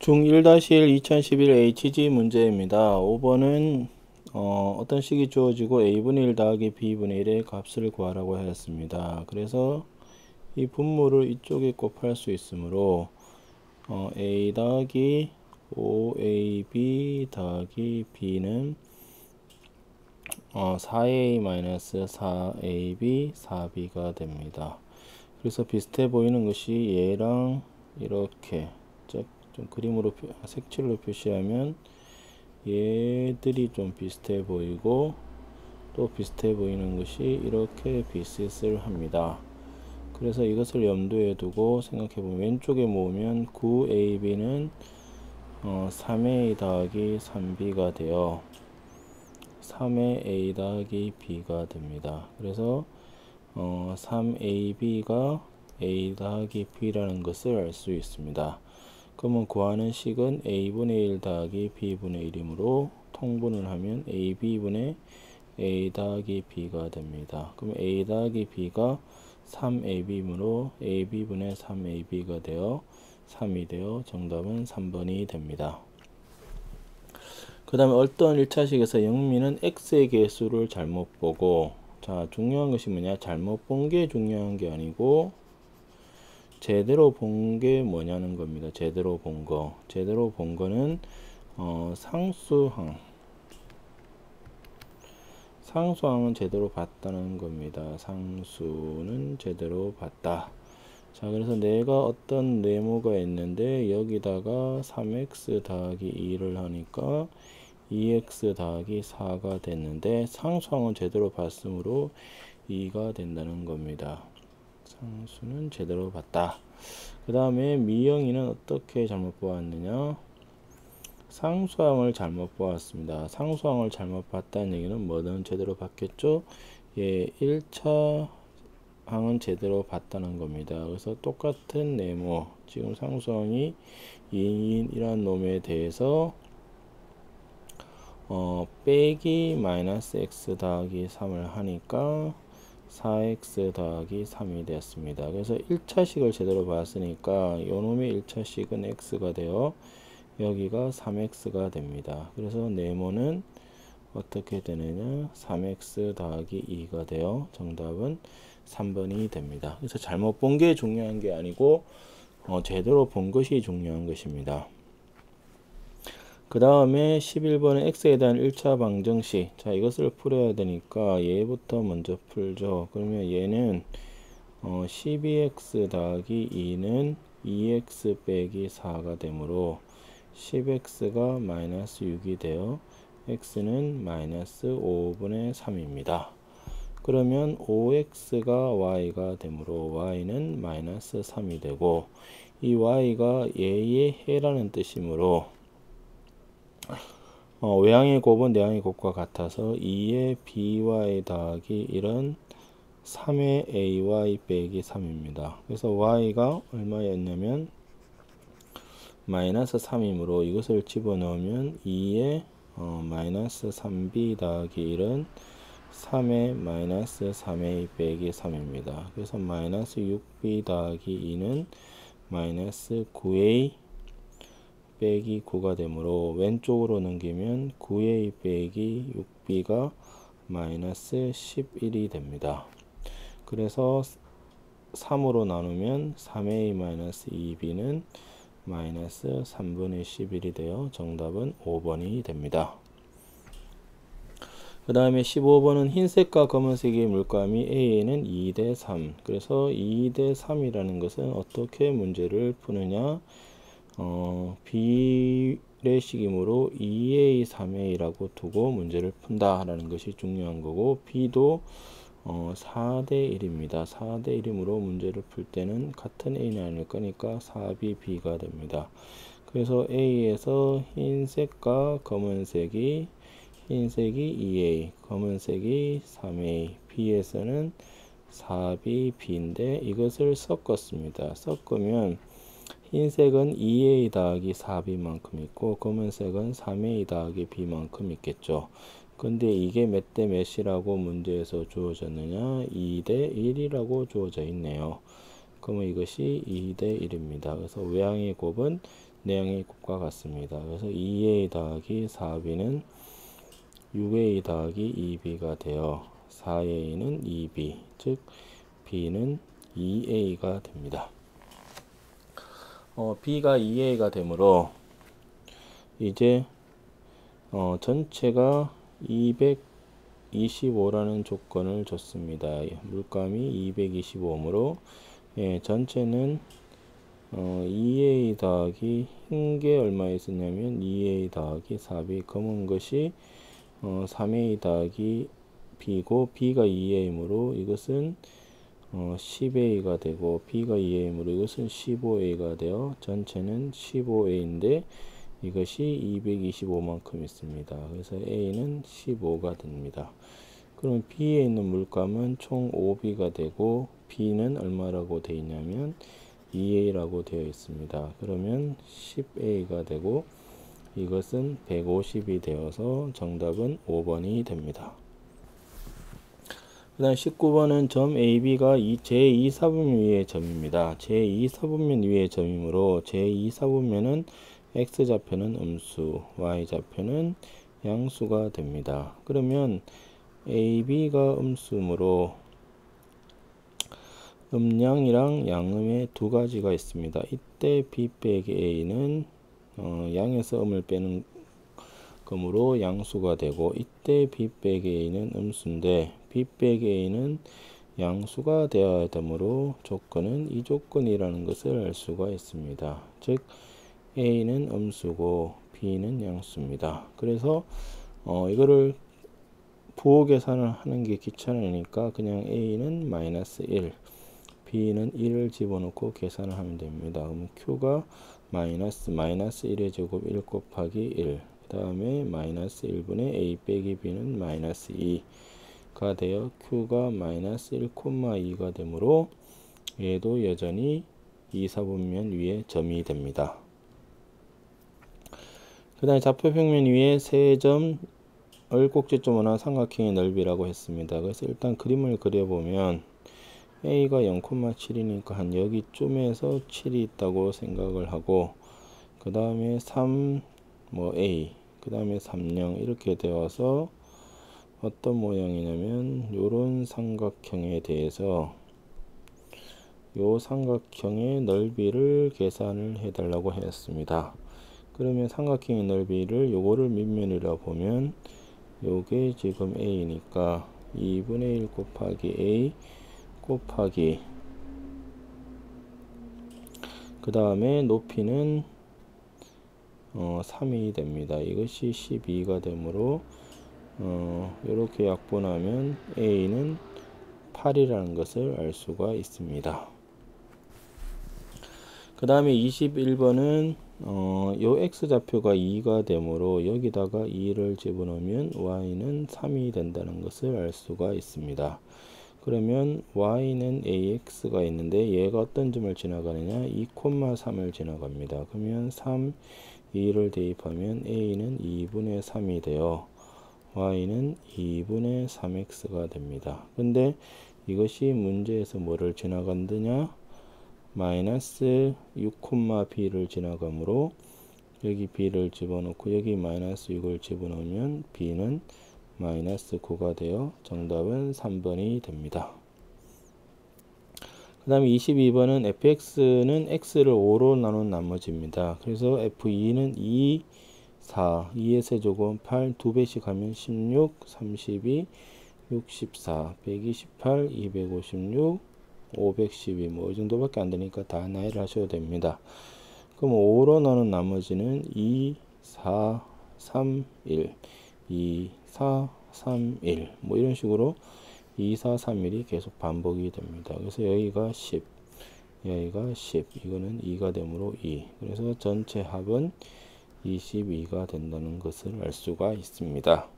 중1-1 2011 HG 문제입니다. 5번은 어떤 식이 주어지고 a분의 1 더하기 b분의 1의 값을 구하라고 하였습니다. 그래서 이 분모를 이쪽에 곱할 수 있으므로 a 더하기 5ab 더하기 b는 4a-4ab 4b가 됩니다. 그래서 비슷해 보이는 것이 얘랑 이렇게 좀 그림으로 색칠로 표시하면 얘들이 좀 비슷해 보이고 또 비슷해 보이는 것이 이렇게 비슷을 합니다. 그래서 이것을 염두에 두고 생각해 보면 왼쪽에 모으면 9ab는 3a 더하기 3b가 되어 3의 a 더하기 b가 됩니다. 그래서 3ab가 a 더하기 b라는 것을 알 수 있습니다. 그러면 구하는 식은 a분의 1 더하기 b분의 1이므로 통분을 하면 ab분의 a 더하기 b가 됩니다. 그럼 a 더하기 b가 3ab이므로 ab분의 3ab가 되어 3이 되어 정답은 3번이 됩니다. 그 다음에 어떤 1차식에서 영미는 x의 개수를 잘못 보고, 자, 중요한 것이 뭐냐? 잘못 본 게 중요한 게 아니고 제대로 본 게 뭐냐는 겁니다. 제대로 본 거. 제대로 본 거는 상수항은 제대로 봤다는 겁니다. 상수는 제대로 봤다. 자, 그래서 내가 어떤 네모가 있는데 여기다가 3x 더하기 2를 하니까 2x 더하기 4가 됐는데 상수항은 제대로 봤으므로 2가 된다는 겁니다. 상수는 제대로 봤다. 그 다음에 미영이는 어떻게 잘못 보았느냐? 상수항을 잘못 보았습니다. 상수항을 잘못 봤다는 얘기는 뭐든 제대로 봤겠죠? 예, 1차 항은 제대로 봤다는 겁니다. 그래서 똑같은 네모, 지금 상수항이 2인이라는 놈에 대해서 빼기 마이너스 x 더하기 3을 하니까 4x 더하기 3이 되었습니다. 그래서 1차식을 제대로 봤으니까 요놈의 1차식은 x가 되어 여기가 3x가 됩니다. 그래서 네모는 어떻게 되느냐? 3x 더하기 2가 되어 정답은 3번이 됩니다. 그래서 잘못 본 게 중요한 게 아니고 제대로 본 것이 중요한 것입니다. 그 다음에 11번은 x에 대한 1차 방정식. 자, 이것을 풀어야 되니까 얘부터 먼저 풀죠. 그러면 얘는 12x 더하기 2는 2x 빼기 4가 되므로 10x가 마이너스 6이 되어 x는 마이너스 5분의 3입니다. 그러면 5x가 y가 되므로 y는 마이너스 3이 되고 이 y가 얘의 해라는 뜻이므로 외항의 곱은 내항의 곱과 같아서 2의 by 더하기 1은 3의 ay 빼기 3입니다. 그래서 y가 얼마였냐면 마이너스 3이므로 이것을 집어넣으면 2의 마이너스 3b 더하기 1은 3의 마이너스 3a 빼기 3입니다. 그래서 마이너스 6b 더하기 2는 마이너스 9a 빼기 9가 되므로 왼쪽으로 넘기면 9a 빼기 6b가 마이너스 11이 됩니다. 그래서 3으로 나누면 3a 마이너스 2b는 마이너스 3분의 11이 되어 정답은 5번이 됩니다. 그 다음에 15번은 흰색과 검은색의 물감이 A에는 2대 3. 그래서 2대 3이라는 것은 어떻게 문제를 푸느냐? 비례식이므로 2A, 3A라고 두고 문제를 푼다라는 것이 중요한 거고, B도 4대 1입니다. 4대 1이므로 문제를 풀 때는 같은 A는 아닐 거니까 4B, B가 됩니다. 그래서 A에서 흰색과 검은색이 흰색이 2A, 검은색이 3A, B에서는 4B, B인데 이것을 섞었습니다. 섞으면 흰색은 2A 더하기 4B만큼 있고 검은색은 3A 더하기 B만큼 있겠죠. 근데 이게 몇 대 몇이라고 문제에서 주어졌느냐? 2대 1이라고 주어져 있네요. 그러면 이것이 2대 1입니다. 그래서 외항의 곱은 내양의 곱과 같습니다. 그래서 2a 더하기 4b는 6a 더하기 2b가 되어 4a는 2b, 즉 b는 2a가 됩니다. b가 2a가 되므로 이제 전체가 225라는 조건을 줬습니다. 물감이 225이므로 전체는 2a 더하기 흰 게 얼마 있었냐면 2a 더하기 4b, 검은 것이 3a 더하기 b고 b가 2a이므로 이것은 10a가 되고 b가 2a이므로 이것은 15a가 되어 전체는 15a인데 이것이 225만큼 있습니다. 그래서 a는 15가 됩니다. 그럼 b에 있는 물감은 총 5b가 되고 b는 얼마라고 되어 있냐면 2a라고 되어 있습니다. 그러면 10a가 되고 이것은 150이 되어서 정답은 5번이 됩니다. 그 다음 19번은 점 AB가 제2사분면 위의 점입니다. 제2사분면 위의 점이므로 제2사분면은 X좌표는 음수, Y좌표는 양수가 됩니다. 그러면 AB가 음수므로 음양이랑 양음의 두 가지가 있습니다. 이때 B 빼기 A는 양에서 음을 빼는 그러므로 양수가 되고 이때 B 빼기 A는 음수인데 B 빼기 A는 양수가 되어야 되므로 조건은 이 조건이라는 것을 알 수가 있습니다. 즉 A는 음수고 B는 양수입니다. 그래서 이거를 부호 계산을 하는 게 귀찮으니까 그냥 A는 마이너스 1, B는 1을 집어넣고 계산을 하면 됩니다. 그럼 Q가 마이너스 1의 제곱 1 곱하기 1, 그 다음에 마이너스 1분의 A 빼기 B는 마이너스 2가 되어 Q가 마이너스 1,2가 되므로 얘도 여전히 2사분면 위에 점이 됩니다. 그 다음에 좌표평면 위에 세 점 얼꼭지점이나 삼각형의 넓이라고 했습니다. 그래서 일단 그림을 그려보면 A가 0,7이니까 한 여기쯤에서 7이 있다고 생각을 하고 그 다음에 3 A, 그 다음에 30 이렇게 되어서 어떤 모양이냐면 요런 삼각형에 대해서 요 삼각형의 넓이를 계산을 해 달라고 했습니다. 그러면 삼각형의 넓이를 요거를 밑면이라 보면 요게 지금 A니까 2분의 1 곱하기 A 곱하기 그 다음에 높이는 3이 됩니다. 이것이 12가 되므로 이렇게 약분하면 A는 8이라는 것을 알 수가 있습니다. 그 다음에 21번은 요 X좌표가 2가 되므로 여기다가 2를 집어넣으면 Y는 3이 된다는 것을 알 수가 있습니다. 그러면 Y는 AX가 있는데 얘가 어떤 점을 지나가느냐 2,3을 지나갑니다. 그러면 3, 2를 대입하면 A는 2분의 3이 되어 Y는 2분의 3X가 됩니다. 근데 이것이 문제에서 뭐를 지나간느냐 마이너스 6,B를 지나가므로 여기 B를 집어넣고 여기 마이너스 6을 집어넣으면 B는 마이너스 9가 되어 정답은 3번이 됩니다. 그 다음에 22번은 fx는 x를 5로 나눈 나머지입니다. 그래서 f2는 2, 4, 2의 세조금 8, 2배씩 하면 16, 32, 64, 128, 256, 512, 뭐 이 정도밖에 안 되니까 다 나열을 하셔도 됩니다. 그럼 5로 나눈 나머지는 2, 4, 3, 1, 2, 4, 3, 1, 뭐 이런 식으로 2, 4, 3, 1이 계속 반복이 됩니다. 그래서 여기가 10, 여기가 10, 이거는 2가 되므로 2. 그래서 전체 합은 22가 된다는 것을 알 수가 있습니다.